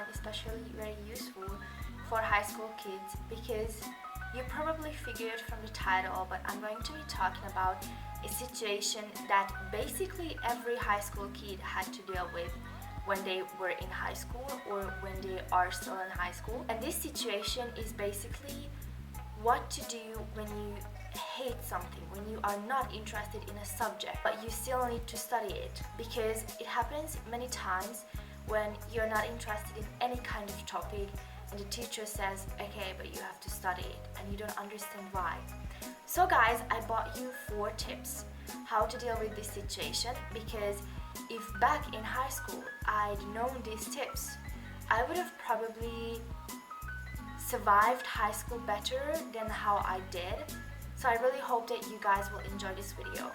find especially very useful for high school kids because you probably figured from the title, but I'm going to be talking about a situation that basically every high school kid had to deal with when they were in high school or when they are still in high school. And this situation is basically what to do when you hate something, when you are not interested in a subject but you still need to study it, because it happens many times when you're not interested in any kind of topic and the teacher says, okay, but you have to study it, and you don't understand why. So guys, I brought you 4 tips how to deal with this situation, because if back in high school I'd known these tips, I would have probably survived high school better than how I did. So I really hope that you guys will enjoy this video.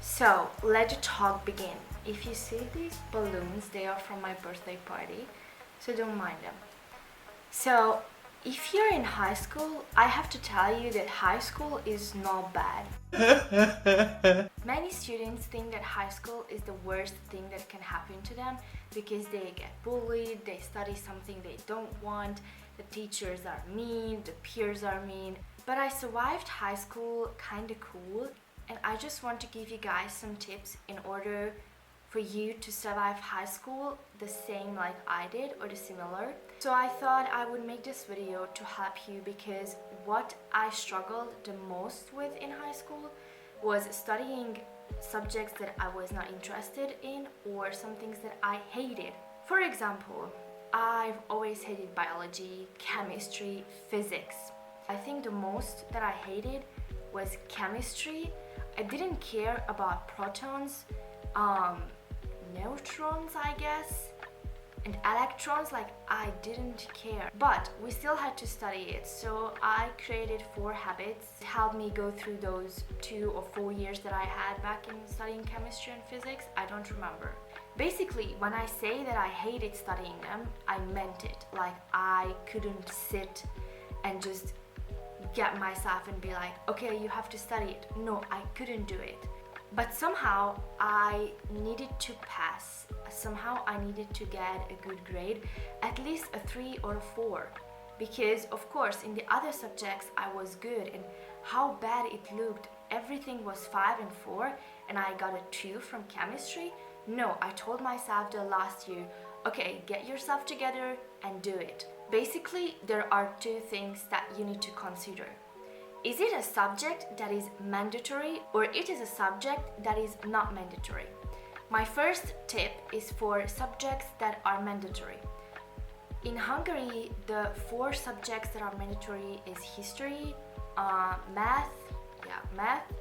So let the talk begin. If you see these balloons, they are from my birthday party, so don't mind them. So if you're in high school, I have to tell you that high school is not bad. Many students think that high school is the worst thing that can happen to them because they get bullied, they study something they don't want, the teachers are mean, the peers are mean. But I survived high school kinda cool, and I just want to give you guys some tips in order for you to survive high school the same like I did or the similar. So I thought I would make this video to help you, because what I struggled the most with in high school was studying subjects that I was not interested in or some things that I hated. For example, I've always hated biology, chemistry, physics. I think the most that I hated was chemistry. I didn't care about protons, neutrons, I guess, and electrons. Like, I didn't care, but we still had to study it. So I created 4 habits to help me go through those 2 or 4 years that I had back in studying chemistry and physics. I don't remember. Basically, when I say that I hated studying them, I meant it. Like, I couldn't sit and just get myself and be like, okay, you have to study it. No, I couldn't do it. But somehow I needed to pass. Somehow I needed to get a good grade, at least a 3 or a 4. Because of course in the other subjects I was good, and how bad it looked. Everything was 5 and 4 and I got a 2 from chemistry. No, I told myself the last year, okay, get yourself together and do it. Basically, there are 2 things that you need to consider. Is it a subject that is mandatory, or it is a subject that is not mandatory? My first tip is for subjects that are mandatory. In Hungary, the 4 subjects that are mandatory is history, math,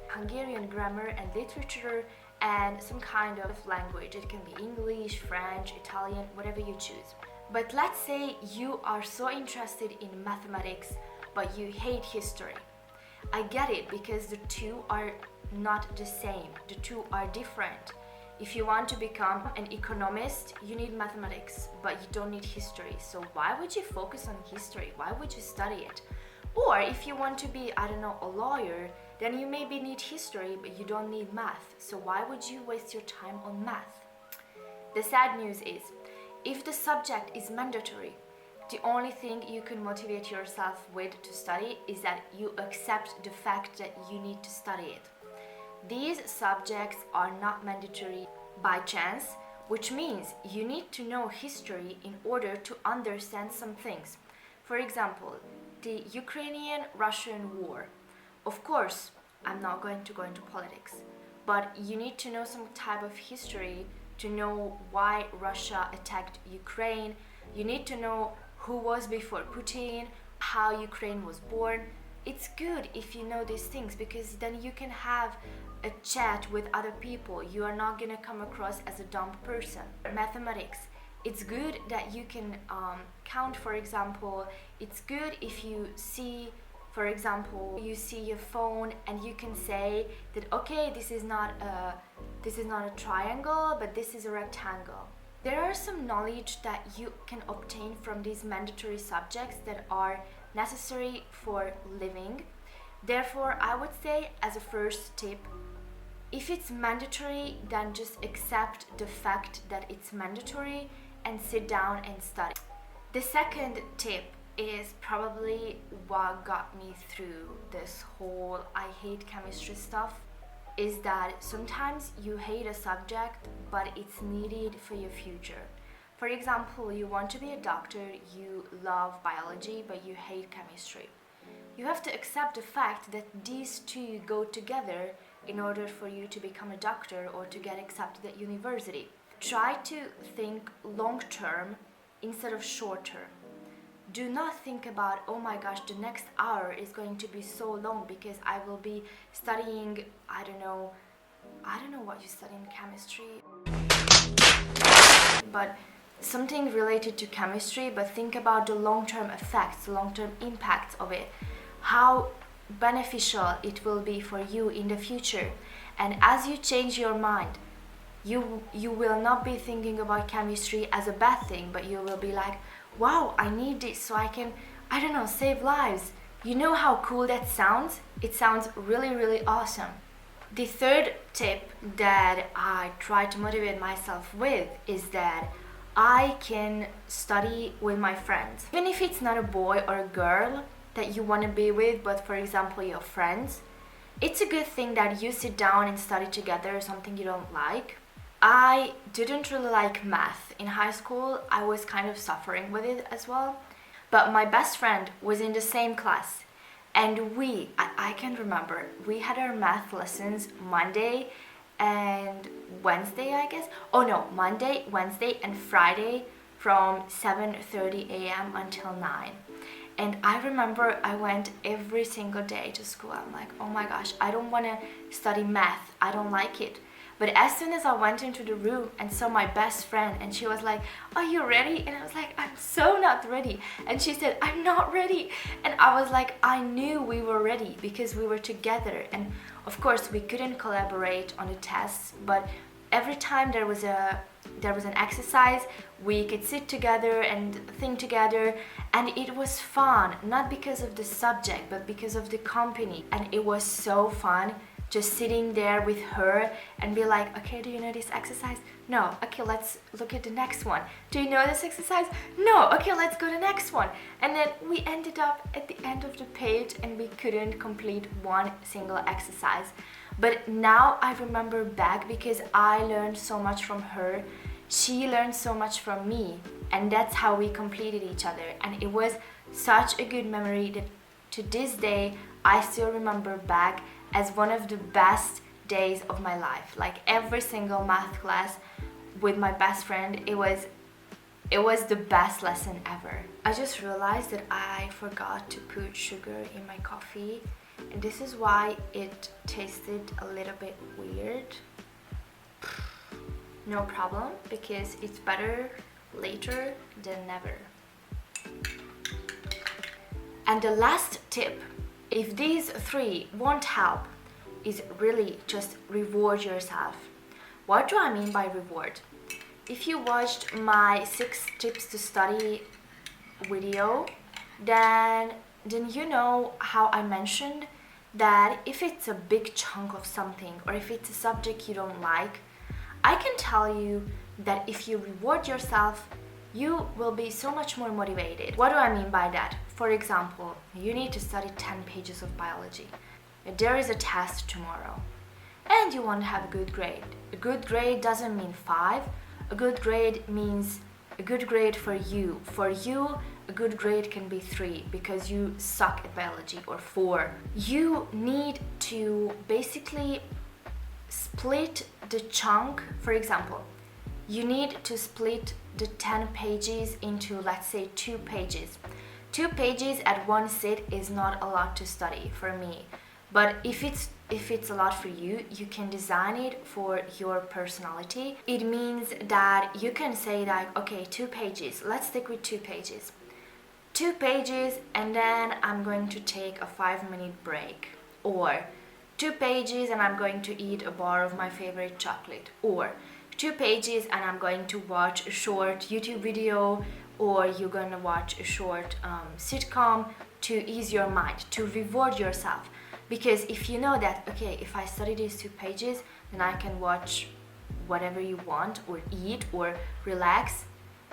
Hungarian grammar and literature, and some kind of language. It can be English, French, Italian, whatever you choose. But let's say you are so interested in mathematics, but you hate history. I get it, because the 2 are not the same. The 2 are different. If you want to become an economist, you need mathematics, but you don't need history. So why would you focus on history? Why would you study it? Or if you want to be, I don't know, a lawyer, then you maybe need history, but you don't need math. So why would you waste your time on math? The sad news is, if the subject is mandatory, the only thing you can motivate yourself with to study is that you accept the fact that you need to study it. These subjects are not mandatory by chance, which means you need to know history in order to understand some things. For example, the Ukrainian-Russian war. Of course, I'm not going to go into politics, but you need to know some type of history to know why Russia attacked Ukraine. You need to know who was before Putin, how Ukraine was born. It's good if you know these things, because then you can have a chat with other people. You are not gonna come across as a dumb person. Mathematics. It's good that you can count, for example. It's good if you see For example, you see your phone and you can say that, okay, this is not a triangle, but this is a rectangle. There are some knowledge that you can obtain from these mandatory subjects that are necessary for living. Therefore, I would say, as a first tip, if it's mandatory, then just accept the fact that it's mandatory and sit down and study. The second tip is probably what got me through this whole I hate chemistry stuff, is that sometimes you hate a subject, but it's needed for your future. For example, you want to be a doctor, you love biology, but you hate chemistry. You have to accept the fact that these two go together in order for you to become a doctor or to get accepted at university. Try to think long term instead of short term. Do not think about, oh my gosh, the next hour is going to be so long because I will be studying, I don't know what you study in chemistry, but something related to chemistry, but think about the long-term effects, the long-term impacts of it, how beneficial it will be for you in the future. And as you change your mind, you will not be thinking about chemistry as a bad thing, but you will be like, wow, I need this so I can, save lives. You know how cool that sounds? It sounds really, really awesome. The third tip that I try to motivate myself with is that I can study with my friends. Even if it's not a boy or a girl that you want to be with, but for example, your friends, it's a good thing that you sit down and study together something you don't like. I didn't really like math. In high school, I was kind of suffering with it as well. But my best friend was in the same class. And I can remember, we had our math lessons Monday and Wednesday, I guess. Oh no, Monday, Wednesday, and Friday from 7:30 a.m. until 9. And I remember I went every single day to school. I'm like, oh my gosh, I don't want to study math. I don't like it. But as soon as I went into the room and saw my best friend, and she was like, are you ready? And I was like, I'm so not ready. And she said, I'm not ready. And I was like, I knew we were ready because we were together. And of course, we couldn't collaborate on the tests, but every time there was an exercise, we could sit together and think together, and it was fun, not because of the subject, but because of the company. And it was so fun just sitting there with her and be like, okay, do you know this exercise? No. Okay, let's look at the next one. Do you know this exercise? No. Okay, let's go to the next one. And then we ended up at the end of the page and we couldn't complete one single exercise. But now I remember back because I learned so much from her. She learned so much from me, and that's how we completed each other. And it was such a good memory that to this day I still remember back as one of the best days of my life. Like every single math class with my best friend, it was the best lesson ever. I just realized that I forgot to put sugar in my coffee, and this is why it tasted a little bit weird. No problem, because it's better later than never. And the last tip, if these three won't help, is really just reward yourself. What do I mean by reward? If you watched my 6 tips to study video, then you know how I mentioned that if it's a big chunk of something or if it's a subject you don't like, I can tell you that if you reward yourself, you will be so much more motivated. What do I mean by that? For example, you need to study 10 pages of biology. There is a test tomorrow, and you want to have a good grade. A good grade doesn't mean 5. A good grade means a good grade for you. For you, a good grade can be 3 because you suck at biology, or 4. You need to basically split the chunk. For example, you need to split the 10 pages into, let's say, 2 pages. 2 pages at one sit is not a lot to study for me. But if it's a lot for you, you can design it for your personality. It means that you can say like, okay, 2 pages, let's stick with 2 pages. 2 pages and then I'm going to take a 5-minute break, or 2 pages and I'm going to eat a bar of my favorite chocolate, or 2 pages and I'm going to watch a short YouTube video, or you're going to watch a short sitcom to ease your mind, to reward yourself. Because if you know that, okay, if I study these 2 pages, then I can watch whatever you want, or eat, or relax,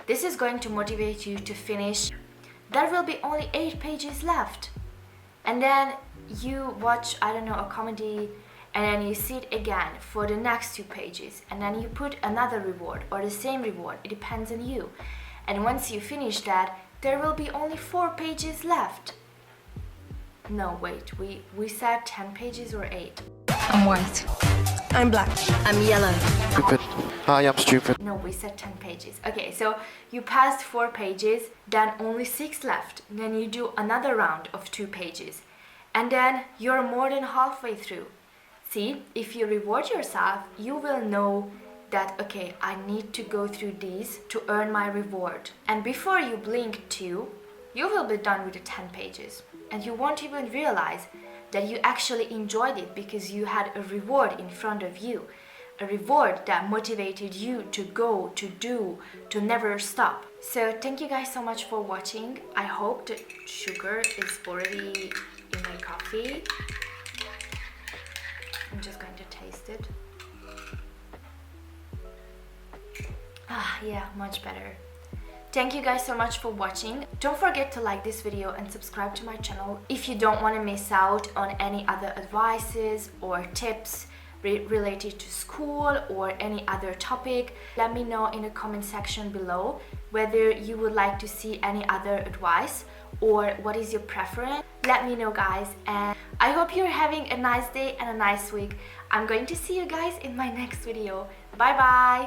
this is going to motivate you to finish. There will be only 8 pages left. And then you watch, I don't know, a comedy, and then you sit again for the next 2 pages, and then you put another reward or the same reward, it depends on you. And once you finish that, there will be only 4 pages left. No, wait, we said 10 pages or 8? I'm white. I'm black. I'm yellow. Stupid. Hi, I'm stupid. No, we said 10 pages. Okay, so you passed 4 pages, then only 6 left. Then you do another round of 2 pages. And then you're more than halfway through. See, if you reward yourself, you will know that, okay, I need to go through these to earn my reward. And before you blink 2, you will be done with the 10 pages. And you won't even realize that you actually enjoyed it because you had a reward in front of you. A reward that motivated you to go, to do, to never stop. So thank you guys so much for watching. I hope the sugar is already in my coffee. I'm just going to taste it. Ah, yeah, much better. Thank you guys so much for watching. Don't forget to like this video and subscribe to my channel if you don't want to miss out on any other advices or tips related to school or any other topic. Let me know in the comment section below whether you would like to see any other advice or what is your preference. Let me know, guys, and I hope you're having a nice day and a nice week. I'm going to see you guys in my next video. Bye bye.